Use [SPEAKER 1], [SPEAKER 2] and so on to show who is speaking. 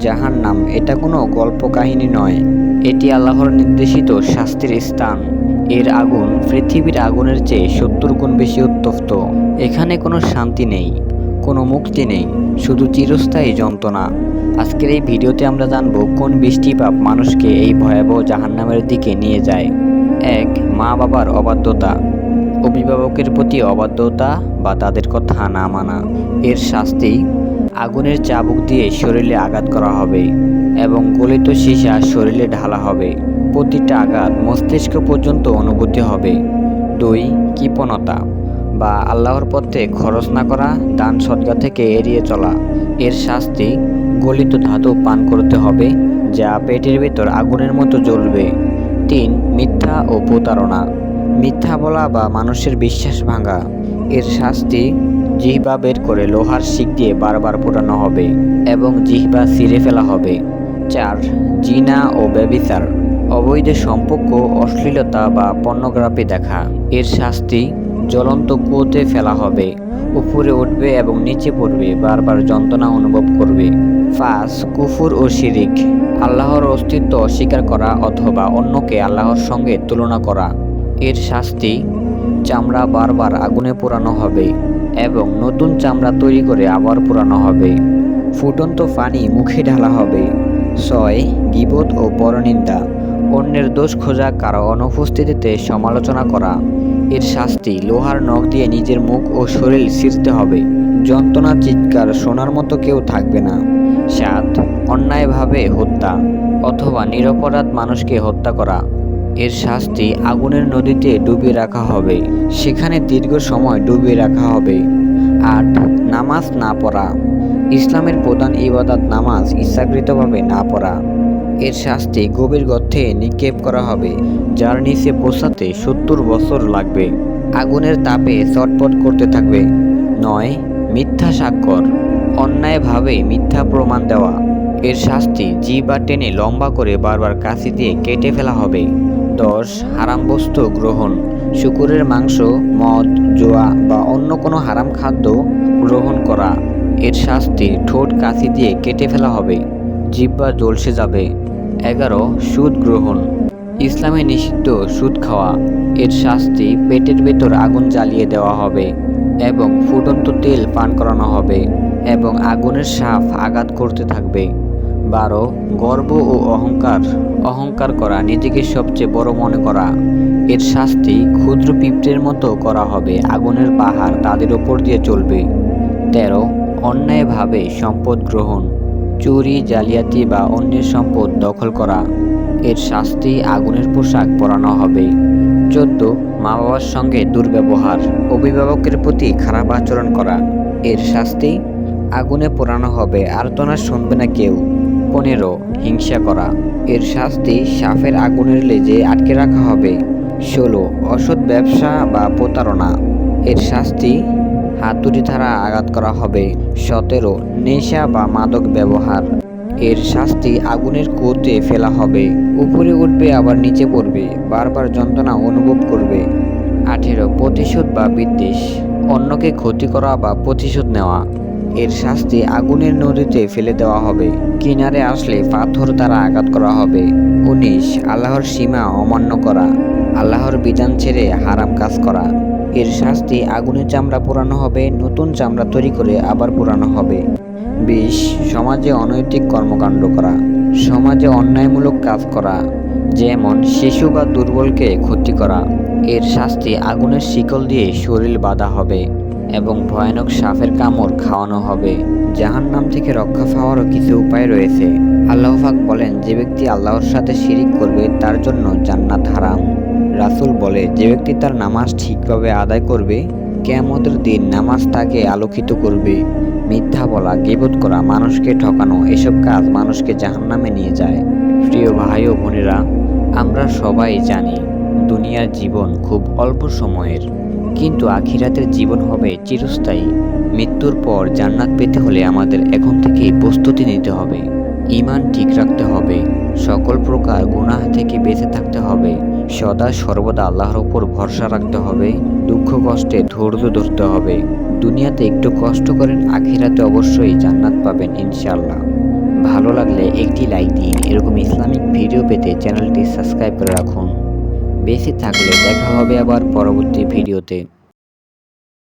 [SPEAKER 1] জাহান্নাম এটা কোনো গল্প কাহিনী নয়, এটি আল্লাহর নির্দেশিত শাস্তির স্থান। এর আগুন পৃথিবীর আগুনের চেয়ে 70 গুণ বেশি উত্তপ্ত। এখানে কোনো শান্তি নেই, কোনো মুক্তি নেই, শুধু চিরস্থায়ী যন্ত্রণা। আজকের এই ভিডিওতে আমরা জানব কোন 20টি পাপ মানুষকে এই ভয়াবহ জাহান্নামের দিকে নিয়ে যায়। 1. মা বাবার অবাধ্যতা। অভিভাবকের প্রতি অবাধ্যতা বা তাদের কথা না মানা। এর শাস্তি আগুনের চাবুক দিয়ে শরীরে আঘাত করা হবে এবং গলিত সীসা শরীরে ঢালা হবে। প্রতিটা আঘাত মস্তিষ্ক পর্যন্ত অনুভূতি হবে। 2. কৃপণতা বা আল্লাহর পথে খরচ না করা, দান সদকা থেকে এড়িয়ে চলা। এর শাস্তি গলিত ধাতু পান করতে হবে যা পেটের ভেতর আগুনের মতো জ্বলবে। 3. মিথ্যা ও প্রতারণা। মিথ্যা বলা বা মানুষের বিশ্বাস ভাঙা। এর শাস্তি জিহ্বা বের করে লোহার শিক দিয়ে বারবার পোড়ানো হবে এবং জিহ্বা ছিঁড়ে ফেলা হবে। 4. জিনা ও ব্যভিচার। অবৈধ সম্পর্ক, অশ্লীলতা বা পর্নোগ্রাফি দেখা। এর শাস্তি জ্বলন্ত কুয়োতে ফেলা হবে, উপরে উঠবে এবং নিচে পড়বে, বারবার যন্ত্রণা অনুভব করবে। 5. কুফর ও শিরিক। আল্লাহর অস্তিত্ব অস্বীকার করা অথবা অন্যকে আল্লাহর সঙ্গে তুলনা করা। এর শাস্তি চামড়া বারবার আগুনে পোড়ানো হবে এবং নতুন চামড়া তৈরি করে আবার পোড়ানো হবে। ফুটন্ত পানি মুখে ঢালা হবে। 6. গীবত ও পরনিন্দা। অন্যের দোষ খোঁজা, কারো অনুপস্থিতিতে সমালোচনা করা। এর শাস্তি লোহার নখ দিয়ে নিজের মুখ ও শরীর ছিঁড়তে হবে, যন্ত্রণা চিৎকার শোনার মতো কেউ থাকবে না। 7. অন্যায়ভাবে হত্যা অথবা নিরপরাধ মানুষকে হত্যা করা। এর শাস্তি আগুনের নদীতে ডুবিয়ে রাখা হবে, সেখানে দীর্ঘ সময় ডুবিয়ে রাখা হবে। 8. নামাজ না পড়া। ইসলামের প্রধান ইবাদত নামাজ ইচ্ছাকৃতভাবে না পড়া। এর শাস্তি গভীর গর্তে নিক্ষেপ করা হবে, যার নিচে পৌঁছাতে 70 বছর লাগবে। আগুনের তাপে চটপট করতে থাকবে। 9. মিথ্যা স্বাক্ষর। অন্যায়ভাবে মিথ্যা প্রমাণ দেওয়া। এর শাস্তি জিহ্বা টেনে লম্বা করে বারবার কাঁচি দিয়ে কেটে ফেলা হবে। 10. হারাম বস্তু গ্রহণ। শূকরের মাংস, মদ, জুয়া বা অন্য কোনো হারাম খাদ্য গ্রহণ করা। এর শাস্তি ঠোঁট কাঁচি দিয়ে কেটে ফেলা হবে, জিহ্বা জ্বলসে যাবে। 11. সুদ গ্রহণ। ইসলামে নিষিদ্ধ সুদ খাওয়া। এর শাস্তি পেটের ভেতর আগুন জ্বালিয়ে দেওয়া হবে এবং ফুটন্ত তেল পান করানো হবে এবং আগুনের সাপ আঘাত করতে থাকবে। 12. গর্ব ও অহংকার করা, নিজেকে সবচেয়ে বড় মনে করা। এর শাস্তি ক্ষুদ্র পিঁপড়ের মতো করা হবে, আগুনের পাহাড় তাদের ওপর দিয়ে চলবে। 13. অন্যায়ভাবে সম্পদ গ্রহণ। চুরি, জালিয়াতি বা অন্যের সম্পদ দখল করা। এর শাস্তি আগুনের পোশাক পরানো হবে। 14. মা বাবার সঙ্গে দুর্ব্যবহার। অভিভাবকের প্রতি খারাপ আচরণ করা। এর শাস্তি আগুনে পোড়ানো হবে, আর্তনাদ শুনবে না কেউ। 15. হিংসা করা। এর শাস্তি সাপের আগুনের লেজে আটকে রাখা হবে। 16. অসৎ ব্যবসা বা প্রতারণা। এর শাস্তি হাতুড়ি দ্বারা আঘাত করা হবে। 17. নেশা বা মাদক ব্যবহার। এর শাস্তি আগুনের কুয়োতে ফেলা হবে, উপরে উঠবে আবার নিচে পড়বে, বারবার যন্ত্রণা অনুভব করবে। 18. প্রতিশোধ বা বিদ্বেষ। অন্যকে ক্ষতি করা বা প্রতিশোধ নেওয়া। এর শাস্তি আগুনের নদীতে ফেলে দেওয়া হবে, কিনারে আসলে পাথর দ্বারা আঘাত করা হবে। 19. আল্লাহর সীমা অমান্য করা। আল্লাহর বিধান ছেড়ে হারাম কাজ করা। এর শাস্তি আগুনের চামড়া পোড়ানো হবে, নতুন চামড়া তৈরি করে আবার পোড়ানো হবে। 20. সমাজে অনৈতিক কর্মকাণ্ড করা। সমাজে অন্যায়মূলক কাজ করা, যেমন শিশু বা দুর্বলকে ক্ষতি করা। এর শাস্তি আগুনের শিকল দিয়ে শরীর বাঁধা হবে এবং ভয়ানক সাপের কামড় খাওয়ানো হবে। জাহান্নাম থেকে রক্ষা পাওয়ারও কিছু উপায় রয়েছে। আল্লাহ পাক বলেন, যে ব্যক্তি আল্লাহর সাথে শিরিক করবে তার জন্য জান্নাত হারাম। রাসূল বলে, যে ব্যক্তি তার নামাজ ঠিকভাবে আদায় করবে, কিয়ামতের দিন নামাজ তাকে আলোকিত করবে। মিথ্যা বলা, গীবত করা, মানুষকে ঠকানো, এসব কাজ মানুষকে জাহান্নামে নিয়ে যায়। প্রিয় ভাই ও বোনেরা, আমরা সবাই জানি দুনিয়ার জীবন খুব অল্প সময়ের, কিন্তু আখিরাতের জীবন হবে চিরস্থায়ী। মৃত্যুর পর জান্নাত পেতে হলে আমাদের এখন থেকেই প্রস্তুতি নিতে হবে। ঈমান ঠিক রাখতে হবে, সকল প্রকার গুনাহ থেকে বেঁচে থাকতে হবে, সদা সর্বদা আল্লাহর উপর ভরসা রাখতে হবে, দুঃখ কষ্টে ধৈর্য ধরতে হবে। দুনিয়াতে একটু কষ্ট করেন, আখিরাতে অবশ্যই জান্নাত পাবেন ইনশাআল্লাহ। ভালো লাগলে একটি লাইক দিন। এরকম ইসলামিক ভিডিও পেতে চ্যানেলটি সাবস্ক্রাইব করে রাখুন। বেঁচে থাকলে দেখা হবে আবার পরবর্তী ভিডিওতে।